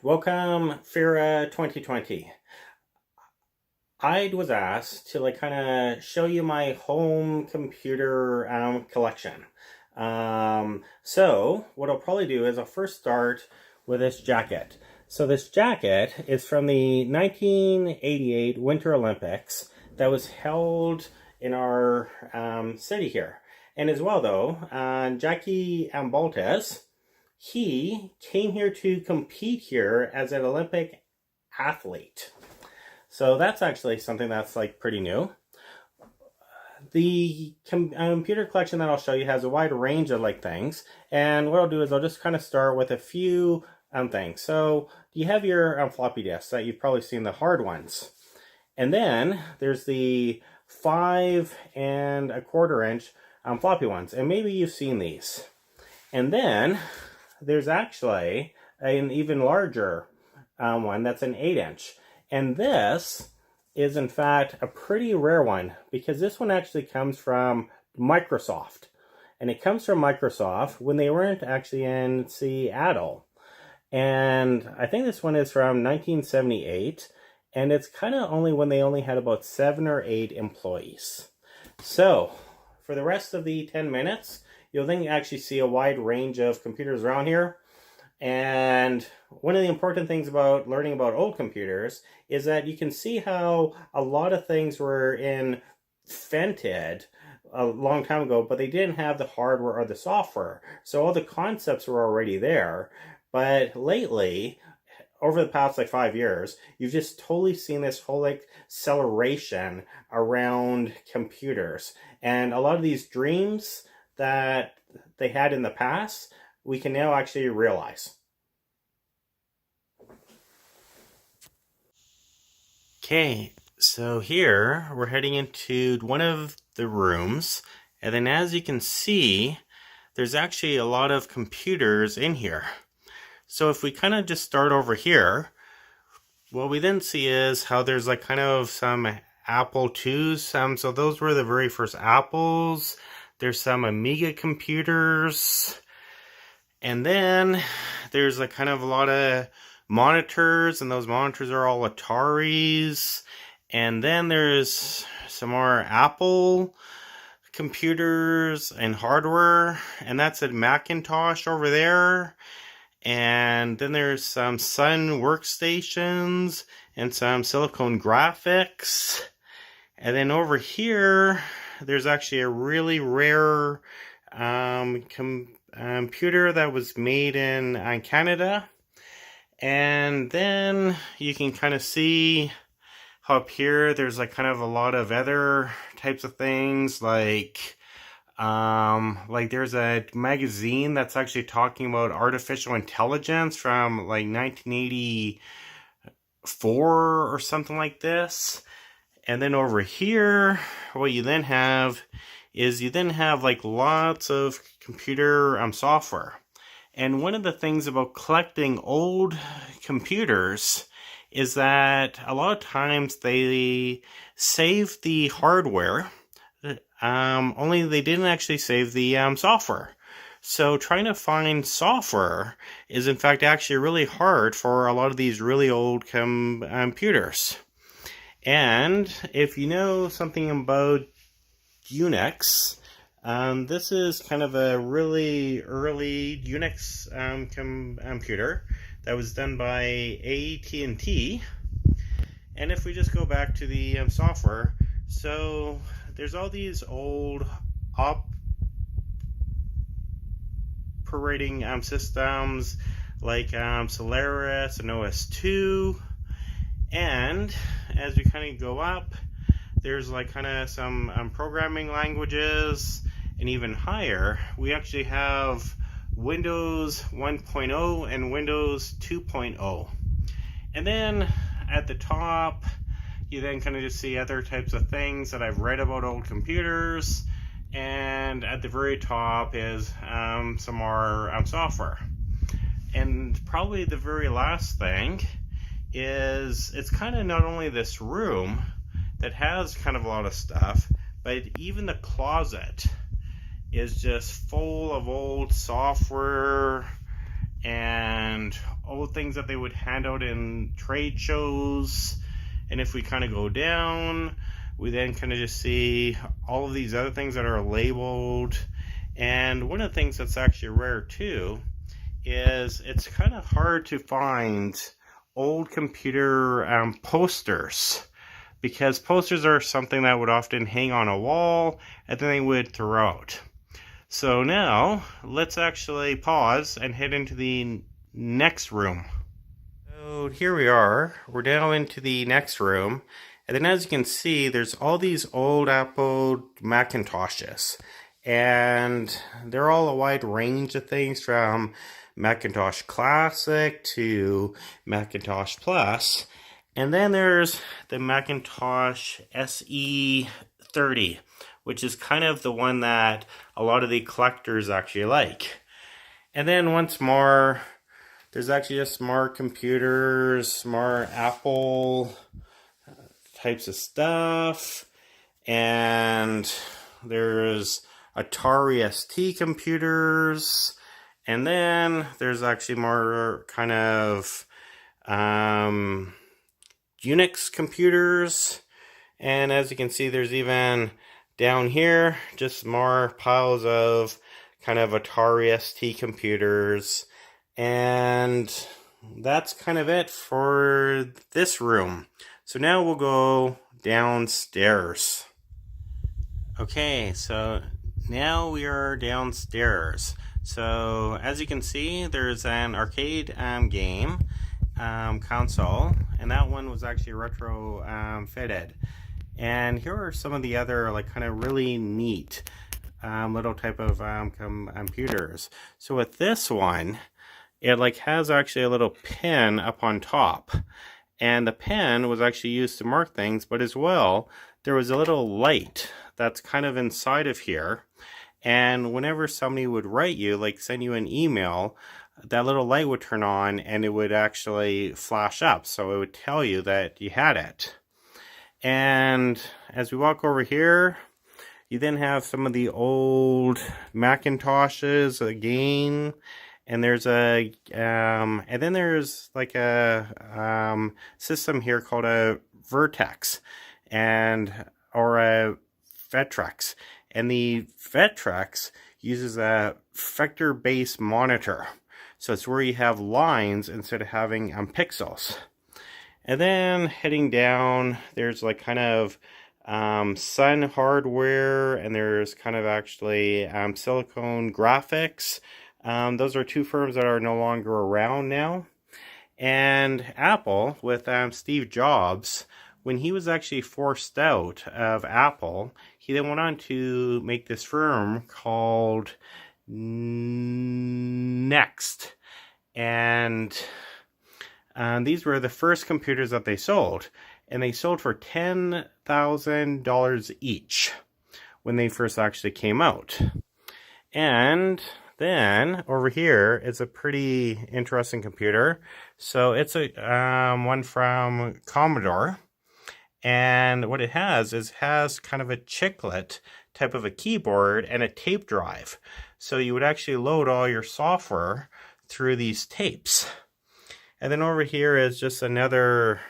Welcome, FIRA 2020. I was asked to kind of show you my home computer collection. So what I'll probably do is I'll first start with this jacket. So this jacket is from the 1988 Winter Olympics that was held in our city here. And as well though, Jackie Baltes, he came here to compete here as an Olympic athlete. So that's actually something that's pretty new. The computer collection that I'll show you has a wide range of things. And what I'll do is I'll just kind of start with a few things. So you have your floppy disks that you've probably seen, the hard ones. And then there's the 5 1/4 inch floppy ones. And maybe you've seen these. And then there's actually an even larger one that's an 8 inch. And this is in fact a pretty rare one because this one actually comes from Microsoft. And it comes from Microsoft when they weren't actually in Seattle. And I think this one is from 1978. And it's kind of only when they only had about 7 or 8 employees. So for the rest of the 10 minutes, you'll then actually see a wide range of computers around here. And one of the important things about learning about old computers is that you can see how a lot of things were invented a long time ago, but they didn't have the hardware or the software. So all the concepts were already there. But lately, over the past 5 years, you've just totally seen this whole acceleration around computers. And a lot of these dreams that they had in the past, we can now actually realize. Okay, so here we're heading into one of the rooms, and then as you can see, there's actually a lot of computers in here. So if we kind of just start over here, what we then see is how there's kind of some Apple IIs. So those were the very first Apples. There's some Amiga computers. And then there's kind of a lot of monitors, and those monitors are all Ataris. And then there's some more Apple computers and hardware, and that's a Macintosh over there. And then there's some Sun workstations and some Silicon graphics. And then over here, there's actually a really rare computer that was made in Canada. And then you can kind of see how up here there's kind of a lot of other types of things, like there's a magazine that's actually talking about artificial intelligence from 1984 or something like this. And then over here, what you then have is lots of computer software. And one of the things about collecting old computers is that a lot of times they save the hardware, only they didn't actually save the software. So trying to find software is in fact actually really hard for a lot of these really old computers. And if you know something about Unix, this is kind of a really early Unix computer that was done by AT&T. And if we just go back to the software, so there's all these old operating systems like Solaris and OS2. And as we kind of go up, there's kind of some programming languages, and even higher, we actually have Windows 1.0 and Windows 2.0. And then at the top, you then kind of just see other types of things that I've read about old computers. And at the very top is some more software. And probably the very last thing is it's kind of not only this room that has kind of a lot of stuff, but even the closet is just full of old software and old things that they would hand out in trade shows. And if we kind of go down, we then kind of just see all of these other things that are labeled. And one of the things that's actually rare too is it's kind of hard to find old computer posters, because posters are something that would often hang on a wall and then they would throw out. So now let's actually pause and head into the next room. So here we are. We're now into the next room. And then as you can see, there's all these old Apple Macintoshes. And they're all a wide range of things, from Macintosh Classic to Macintosh Plus. And then there's the Macintosh SE30, which is kind of the one that a lot of the collectors actually like. And then once more, there's actually just smart computers, smart Apple types of stuff. And there's Atari ST computers. And then there's actually more kind of Unix computers. And as you can see, there's even down here just more piles of kind of Atari ST computers. And that's kind of it for this room. So now we'll go downstairs. Okay, so now we are downstairs. So as you can see, there's an arcade game console, and that one was actually retro fitted. And here are some of the other like kind of really neat little type of computers. So with this one, it like has actually a little pin up on top, and the pin was actually used to mark things, but as well there was a little light that's kind of inside of here, and whenever somebody would write you, like send you an email, that little light would turn on and it would actually flash up, so it would tell you that you had it. And as we walk over here, you then have some of the old Macintoshes again, and there's a and then there's like a system here called a Vertex or a Vectrex, and the Vectrex uses a vector-based monitor. So it's where you have lines instead of having pixels. And then heading down, there's like kind of Sun Hardware, and there's kind of actually Silicon Graphics. Those are two firms that are no longer around now. And Apple, with Steve Jobs, when he was actually forced out of Apple, he then went on to make this firm called Next. And these were the first computers that they sold. And they sold for $10,000 each when they first actually came out. And then over here is a pretty interesting computer. So it's a one from Commodore. And what it has kind of a chiclet type of a keyboard and a tape drive. So you would actually load all your software through these tapes. And then over here is just another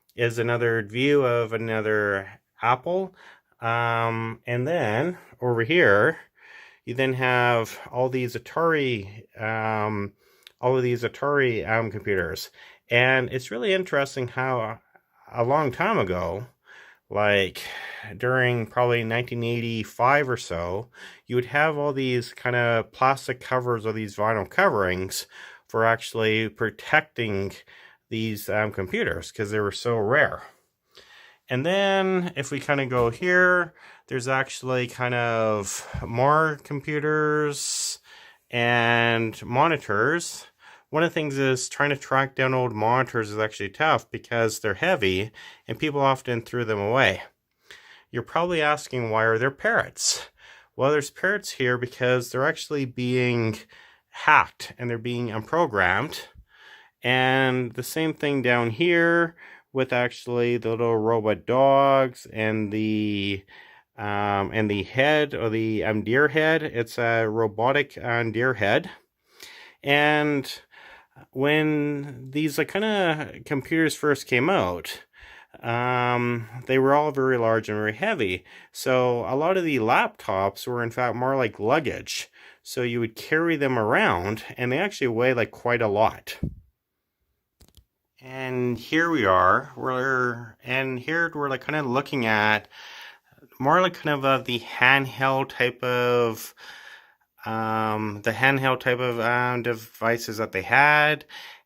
view of another Apple. And then over here, you then have all these Atari computers. And it's really interesting how a long time ago, like during probably 1985 or so, you would have all these kind of plastic covers or these vinyl coverings for actually protecting these computers because they were so rare. And then if we kind of go here, there's actually kind of more computers and monitors. One of the things is trying to track down old monitors is actually tough because they're heavy and people often threw them away. You're probably asking, why are there parrots? Well, there's parrots here because they're actually being hacked and they're being unprogrammed. And the same thing down here with actually the little robot dogs and the head, or the deer head. It's a robotic deer head. And when these kind of computers first came out, they were all very large and very heavy. So a lot of the laptops were in fact more like luggage. So you would carry them around, and they actually weigh like quite a lot. And here we are. We're like kind of looking at more like kind of the handheld type of devices that they had,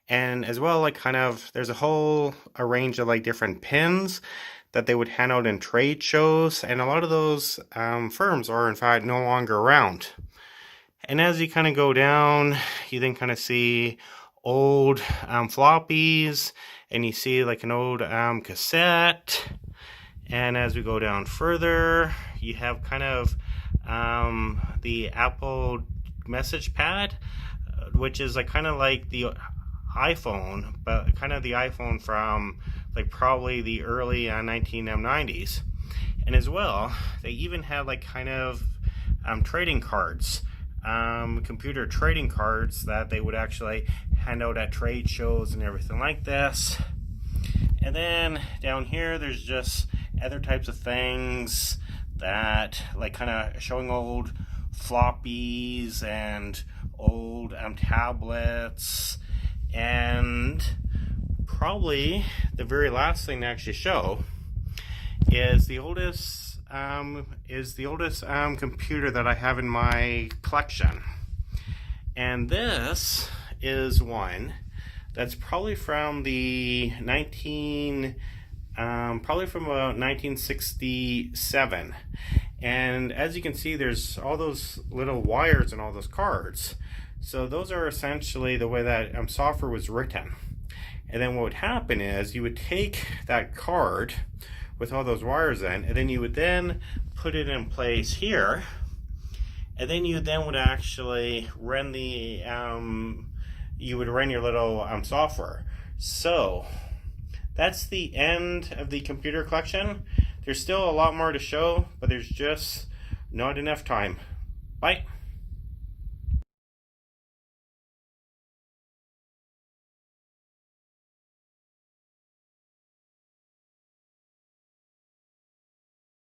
and as well like kind of there's a range of like different pins that they would hand out in trade shows, and a lot of those firms are in fact no longer around. And as you kind of go down, you then kind of see old floppies, and you see like an old cassette. And as we go down further, you have kind of the Apple message pad, which is like kind of like the iPhone, but kind of the iPhone from like probably the early 1990s. And as well, they even had like kind of trading cards, computer trading cards that they would actually hand out at trade shows and everything like this. And then down here, there's just other types of things that like kind of showing old floppies and old tablets. And probably the very last thing to actually show is the oldest computer that I have in my collection. And this is one that's probably from the probably from about 1967. And as you can see, there's all those little wires and all those cards. So those are essentially the way that software was written. And then what would happen is you would take that card with all those wires in, and then you would then put it in place here, and then you then would actually run the you would run your little software. So that's the end of the computer collection. There's still a lot more to show, but there's just not enough time. Bye.